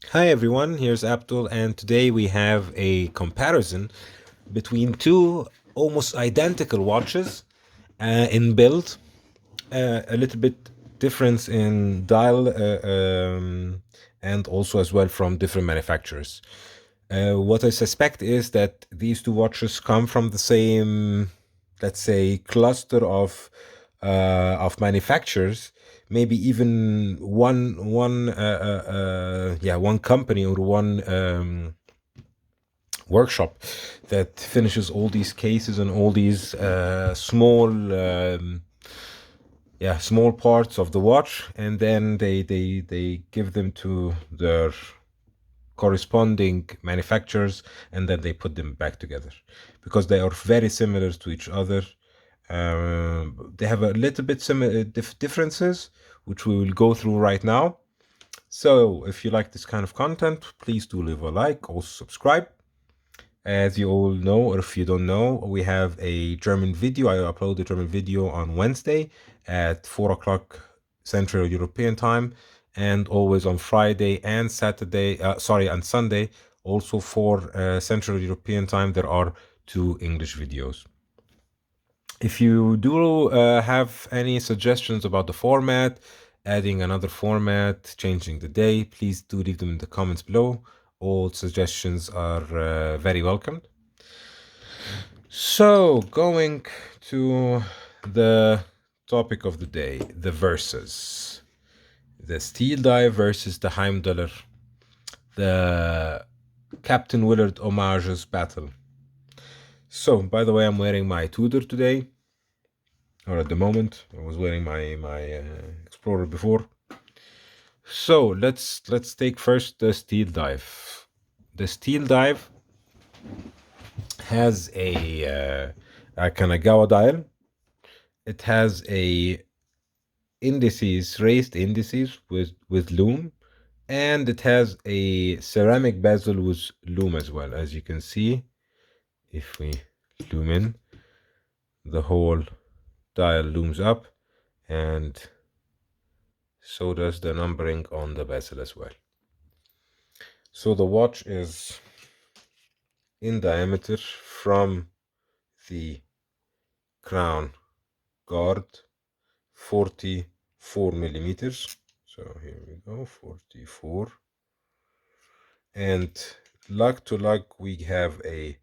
Hi everyone, here's Abdul, and today we have a comparison between two almost identical watches in build, a little bit difference in dial, and also as well from different manufacturers. What I suspect is that these two watches come from the same, let's say, cluster of manufacturers. Maybe even one company or one workshop that finishes all these cases and all these small parts of the watch, and then they give them to their corresponding manufacturers, and then they put them back together because they are very similar to each other. They have a little bit similar differences, which we will go through right now. So if you like this kind of content, please do leave a like, also subscribe. As you all know, or if you don't know, we have a German video. I upload a German video on Wednesday at 4 o'clock Central European time, and always on Friday and on Sunday, also for Central European time, there are two English videos. If you do have any suggestions about the format, adding another format, changing the day, please do leave them in the comments below. All suggestions are very welcomed. So, going to the topic of the day, the verses. The Steeldive versus the Heimdallr. The Captain Willard Homages battle. So, by the way, I'm wearing my Tudor today. Or at the moment, I was wearing my Explorer before. So let's take first the Steeldive. The Steeldive has a Kanagawa dial. It has a raised indices with loom, and it has a ceramic bezel with loom as well. As you can see, if we loom in, the whole dial looms up, and so does the numbering on the bezel as well. So the watch is in diameter from the crown guard 44 millimeters. So here we go, 44. And lug to lug we have a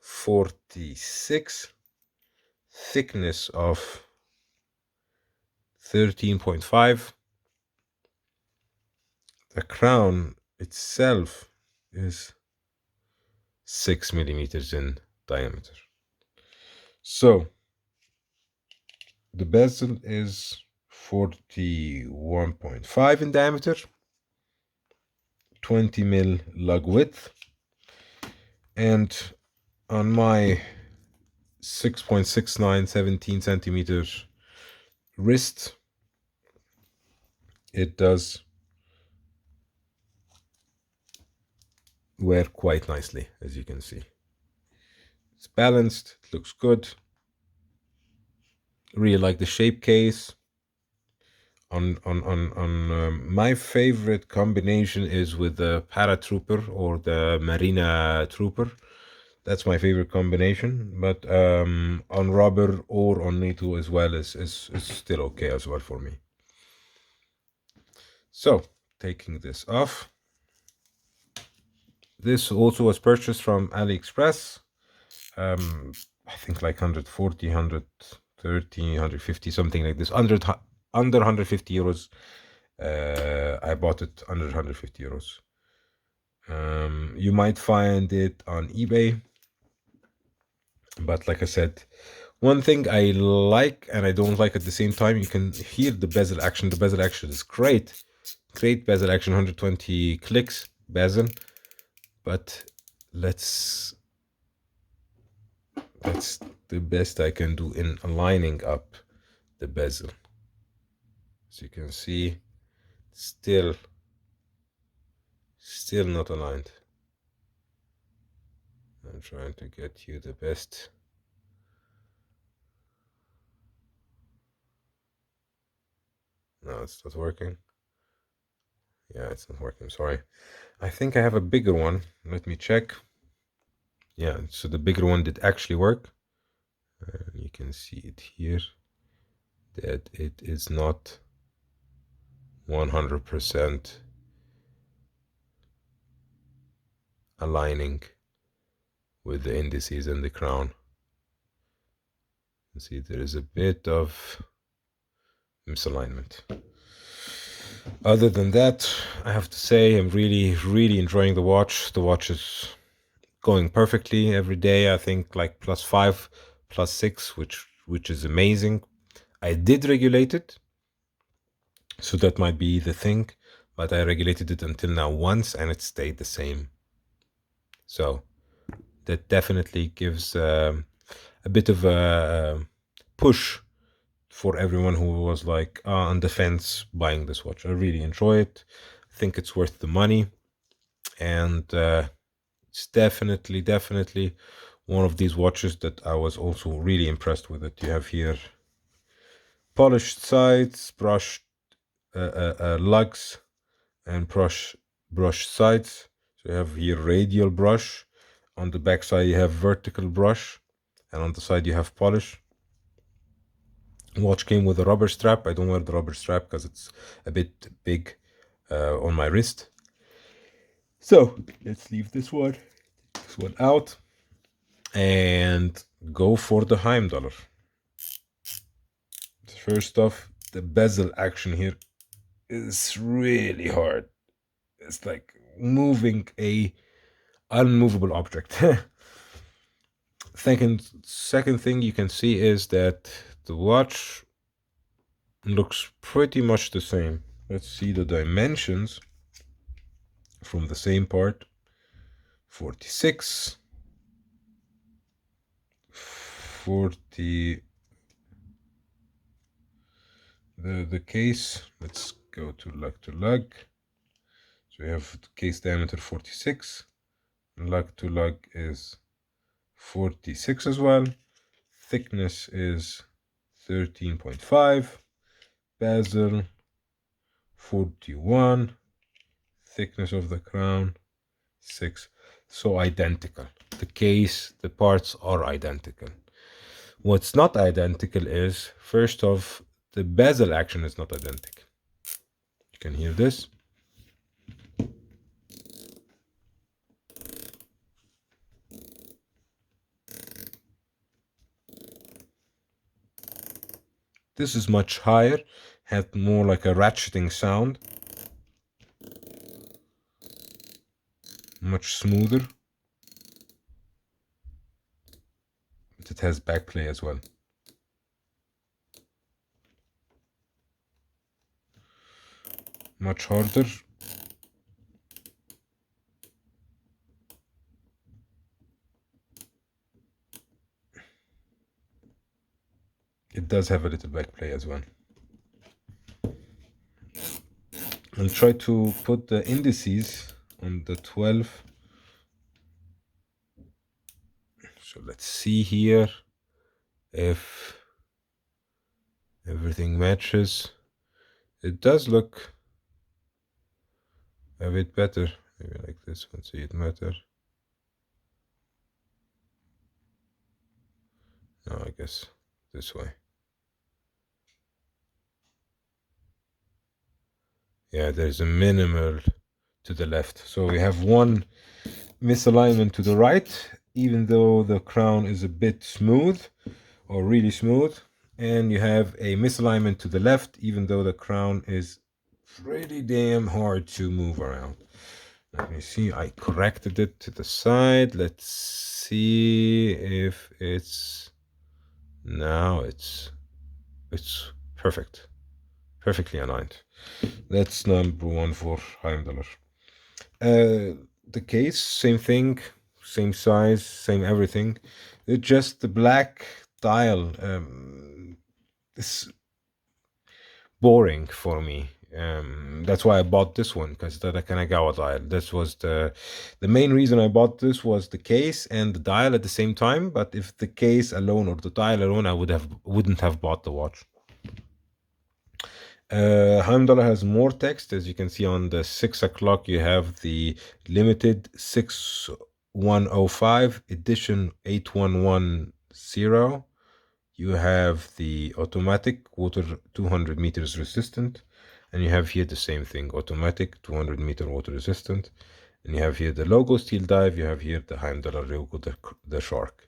46, thickness of 13.5. The crown itself is 6 millimeters in diameter. So the bezel is 41.5 in diameter, 20 mil lug width, and on my 6.69 17 centimeters wrist, it does wear quite nicely, as you can see. It's balanced, it looks good. Really like the shape case. My favorite combination is with the Paratrooper or the Marina Trooper. That's my favorite combination, but on rubber or on NATO as well is still okay as well for me. So taking this off, this also was purchased from AliExpress. I think like 140, 130, 150, something like this. Under 150 euros. I bought it under 150 euros. You might find it on eBay, but like I said, one thing I like and I don't like at the same time, you can hear the bezel action. The bezel action is great. Great bezel action, 120 clicks bezel. But that's the best I can do in aligning up the bezel. As you can see, still not aligned. I'm trying to get you the best. No, it's not working. Yeah, it's not working. I'm sorry. I think I have a bigger one. Let me check. Yeah, so the bigger one did actually work. You can see it here that it is not 100% aligning with the indices and the crown. You see there is a bit of misalignment. Other than that, I have to say I'm really enjoying the watch. The watch is going perfectly every day. I think like +5, +6, which is amazing. I did regulate it, so that might be the thing, but I regulated it until now once and it stayed the same. So that definitely gives a bit of a push for everyone who was like on the fence buying this watch. I really enjoy it. I think it's worth the money, and it's definitely one of these watches that I was also really impressed with it. You have here polished sides, brushed lugs, and brush sides. So you have here radial brush. On the back side you have vertical brush, and on the side you have polish. Watch came with a rubber strap. I don't wear the rubber strap because it's a bit big on my wrist. So let's leave this one out and go for the Heimdallr. First off, the bezel action here is really hard. It's like moving a unmovable object. Second thing you can see is that the watch looks pretty much the same. Let's see the dimensions from the same part. 46, 40. The case, let's go to lug. So we have case diameter 46, lug to lug is 46 as well. Thickness is 13.5, bezel 41, thickness of the crown 6. So identical. The case, the parts are identical. What's not identical is, first off, the bezel action is not identical. You can hear this. This is much higher, had more like a ratcheting sound. Much smoother. But it has backplay as well. Much harder. It does have a little backplay as well. I'll try to put the indices on the 12. So let's see here if everything matches. It does look a bit better. Maybe like this one, see it better. No, I guess this way. Yeah, there's a minimal to the left. So we have one misalignment to the right, even though the crown is a bit smooth or really smooth. And you have a misalignment to the left, even though the crown is pretty damn hard to move around. Let me see, I corrected it to the side. Let's see if it's, now it's perfect, perfectly aligned. That's number one for Heimdallr. The case, same thing, same size, same everything. It's just the black dial. It's boring for me. That's why I bought this one, because the Kanagawa dial. This was the main reason I bought this, was the case and the dial at the same time. But if the case alone or the dial alone, I wouldn't have bought the watch. Heimdallr has more text. As you can see on the 6 o'clock, you have the limited 6105 edition 8110. You have the automatic water 200 meters resistant, and you have here the same thing, automatic 200 meter water resistant. And you have here the logo Steeldive, you have here the Heimdallr, the shark.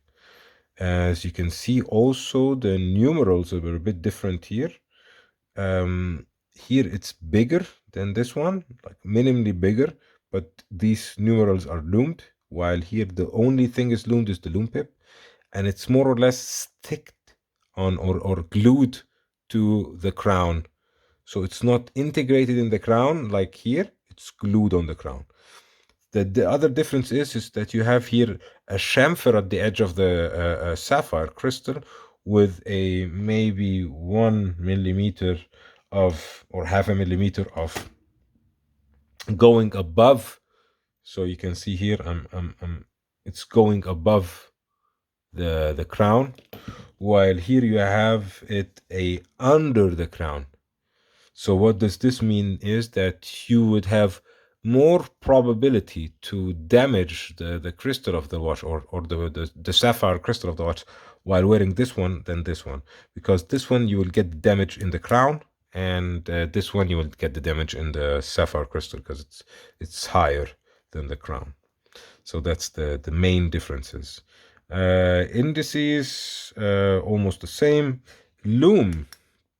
As you can see, also the numerals are a bit different here. Here it's bigger than this one, like minimally bigger, but these numerals are loomed, while here the only thing is loomed is the loom pip, and it's more or less sticked on or glued to the crown. So it's not integrated in the crown like here, it's glued on the crown. The other difference is that you have here a chamfer at the edge of the sapphire crystal with a maybe 1 millimeter of, or half a millimeter of going above. So you can see here, it's going above the crown, while here you have it under the crown. So what does this mean is that you would have more probability to damage the crystal of the watch, or the sapphire crystal of the watch, while wearing this one than this one, because this one you will get damage in the crown, and this one you will get the damage in the sapphire crystal because it's higher than the crown. So that's the main differences. Indices almost the same. Loom,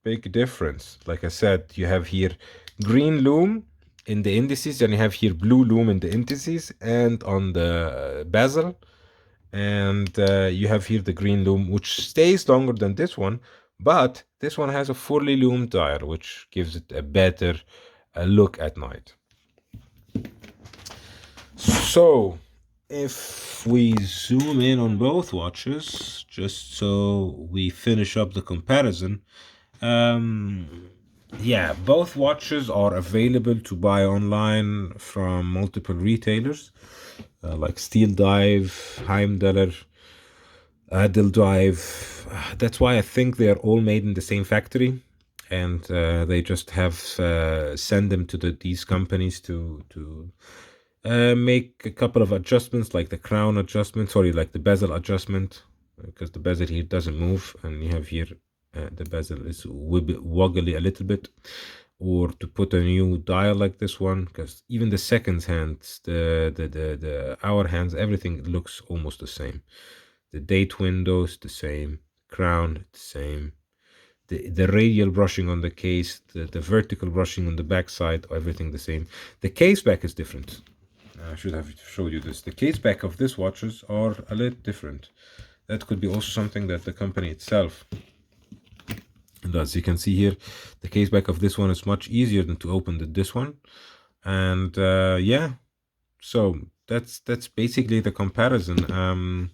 big difference. Like I said, you have here green loom in the indices, and you have here blue loom in the indices and on the bezel, and you have here the green loom, which stays longer than this one, but this one has a fully loomed dial, which gives it a better look at night. So if we zoom in on both watches, just so we finish up the comparison, yeah, both watches are available to buy online from multiple retailers, like Steeldive, Heimdallr, Steeldive. That's why I think they are all made in the same factory, and they just have send them to these companies to make a couple of adjustments, like the crown adjustment, sorry, like the bezel adjustment, because the bezel here doesn't move, and you have here the bezel is woggly a little bit, or to put a new dial like this one, because even the seconds hands, the hour hands, everything looks almost the same. The date windows the same, crown the same, the radial brushing on the case, the vertical brushing on the back side, everything the same. The case back is different. I should have showed you this. The case back of these watches are a little different. That could be also something that the company itself does. You can see here, the case back of this one is much easier than to open this one. And yeah, so that's basically the comparison.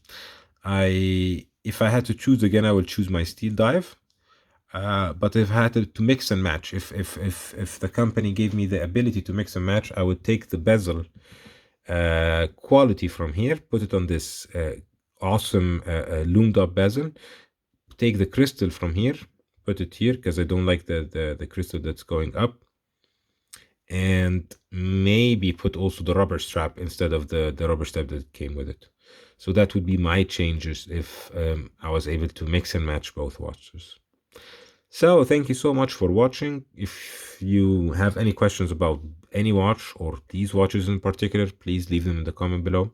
If I had to choose again, I would choose my Steeldive. But if I had to mix and match, if the company gave me the ability to mix and match, I would take the bezel quality from here, put it on this awesome loomed up bezel, take the crystal from here, put it here, because I don't like the crystal that's going up, and maybe put also the rubber strap instead of the rubber strap that came with it. So that would be my changes if I was able to mix and match both watches. So thank you so much for watching. If you have any questions about any watch or these watches in particular, please leave them in the comment below.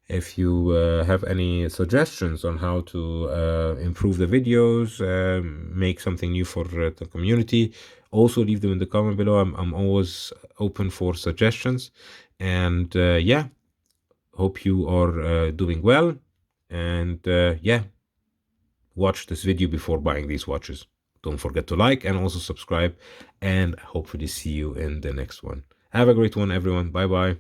If you have any suggestions on how to improve the videos, make something new for the community, also leave them in the comment below. I'm always open for suggestions. And yeah, hope you are doing well. And yeah, watch this video before buying these watches. Don't forget to like and also subscribe, and hopefully see you in the next one. Have a great one, everyone. Bye bye.